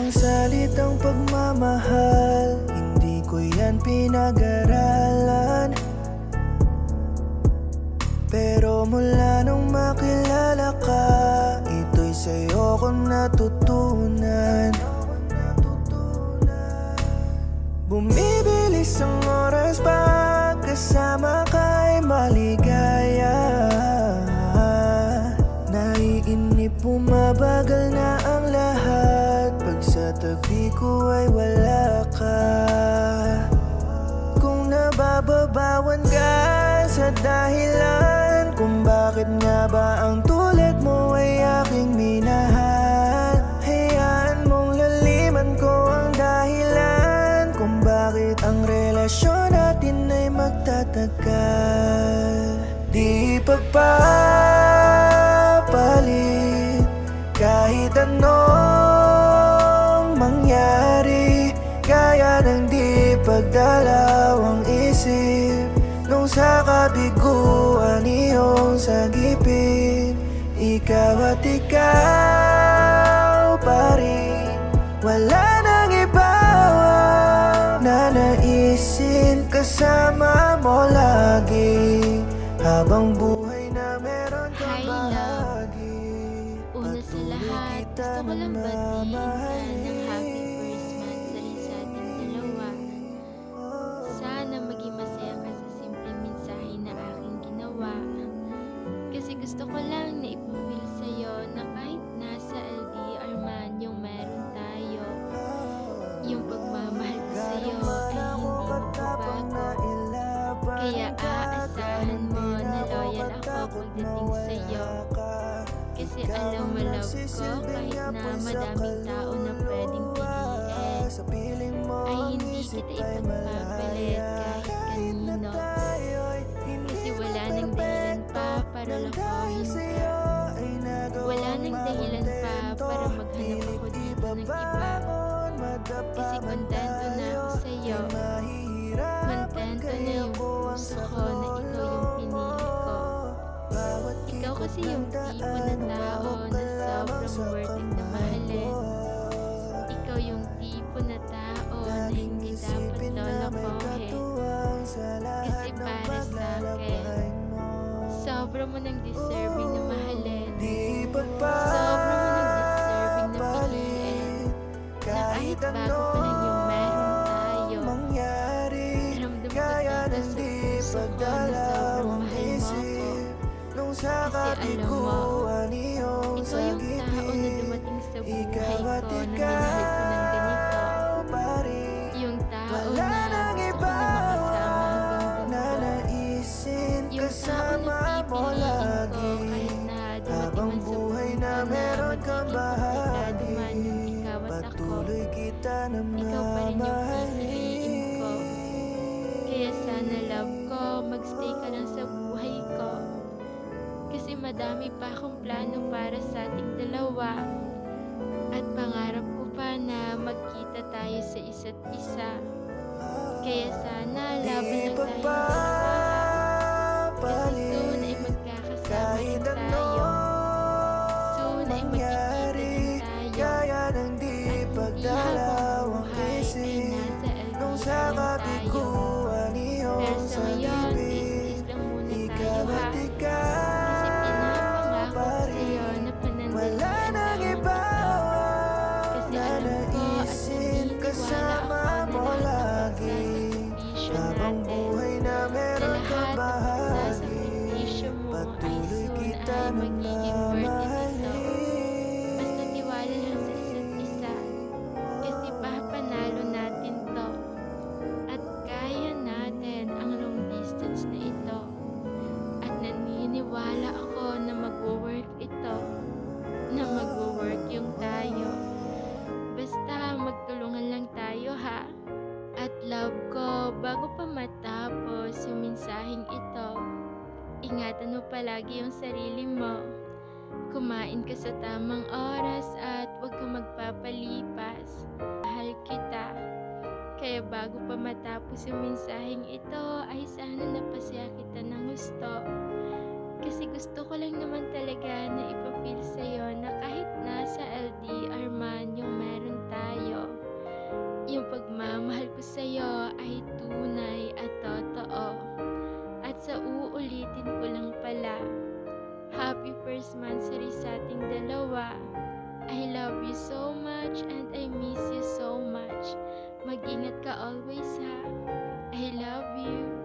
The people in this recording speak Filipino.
Ang salitang pagmamahal, hindi ko yan pinag-aralan. Pero mula nung makilala ka, ito'y sa'yo ko natutunan. Bumibilis ang oras pag kasama ka'y maligaya. Naiinip, bumabagal na ang lahat pag sa tabi ko ay wala ka. Kung nabababawan ka sa dahilan kung bakit nga ba ang tulad mo ay aking minahal, hayaan mong laliman ko ang dahilan kung bakit ang relasyon natin ay magtatagal. Di pagpapalit kahit anong mangyari, kaya ng di pagdalawang isip nung sa kabiguan iyong sagipin. Ikaw at ikaw pa rin, wala nang iba na naisin, kasama mo lagi habang buhay na meron ka Hi, love. bahagi. Una sa lahat, gusto ko lang batiin ka ng happy first month sa rin sa ating dalawa. Sana maging masaya ka sa simpleng mensahe na aking ginawa. Kasi gusto ko lang na ipapil sa'yo na kahit nasa LDR man yung meron tayo, yung pagmamahal ko sa'yo ay hindi magbabago. Kaya aasahan mo na loyal ako pagdating sa'yo. Kasi alam mo love ko, kahit na madaming tao na pwedeng piliin, ay hindi kita ipagpapalit kahit kanino. Kasi wala nang dahilan pa para lokohin ka. Wala nang dahilan pa para maghanap ako dito ng iba. Kasi kontento na ako sa'yo. Kontento na yung puso ko na ikaw yung pinili ko. Ikaw kasi yung tipo na tao na sobrang worth it na mahalin. Ikaw yung tipo na tao na hindi dapat lolokohin. Kasi para sa akin, sobrang mo nang deserving na mahalin. Sobrang mo nang deserving na piliin. Na kahit bago pa lang yung meron tayo, ramdam ko dito sa puso ko na sobrang mahal mo ako. Kasi alam mo, ikaw yung tao na dumating sa buhay ko na minahal ko ng ganito. Yung tao na gusto ko na makasama hanggang dulo. Yung tao na pipiliin ko kahit na dumating man sa buhay na magiging komplikado man yung ikaw at ako. Ikaw pa rin yung pipiliin ko. Kaya sana love ko, magstay ka lang sa buhay ko. Kasi madami pa akong plano para sa ating dalawa. At pangarap ko pa na magkita tayo sa isa't isa. Kaya sana laban lang tayo ng dalawa. Kasi soon ay magkakasama rin tayo. Soon ay magkikita din tayo. At hindi habang buhay ay nasa LDR lang tayo. Pero sa ngayon, is lang muna tayo ha. Kasi pinapangako ko sa'yo na panandalian namin ito. Kasi alam ko at naniniwala ako na lahat ng pagsasakripisyo natin, na lahat ng pagsasakripisyo mo ay soon ay magiging worth it ito. Basta tiwala lang sa isa't isa. Kasi papanalo natin to. At kaya natin ang long distance na ito. At naniniwala ako na mag-work ito. Na mag-work yung tayo. Basta magtulungan lang tayo ha. At love ko, bago pa matapos yung mensaheng ito, ingatan mo palagi yung sarili mo. Kumain ka sa tamang oras at huwag kang magpapalipas. Mahal kita. Kaya bago pa matapos yung mensaheng ito, ay sana napasaya kita ng gusto. Kasi gusto ko lang naman talaga na ipapil sa'yo na kahit nasa LDR man yung meron tayo, pagmamahal ko sa'yo ay tunay at totoo. At sa uulitin ko lang pala, happy first month sa ating dalawa. I love you so much and I miss you so much. Mag-ingat ka always ha. I love you.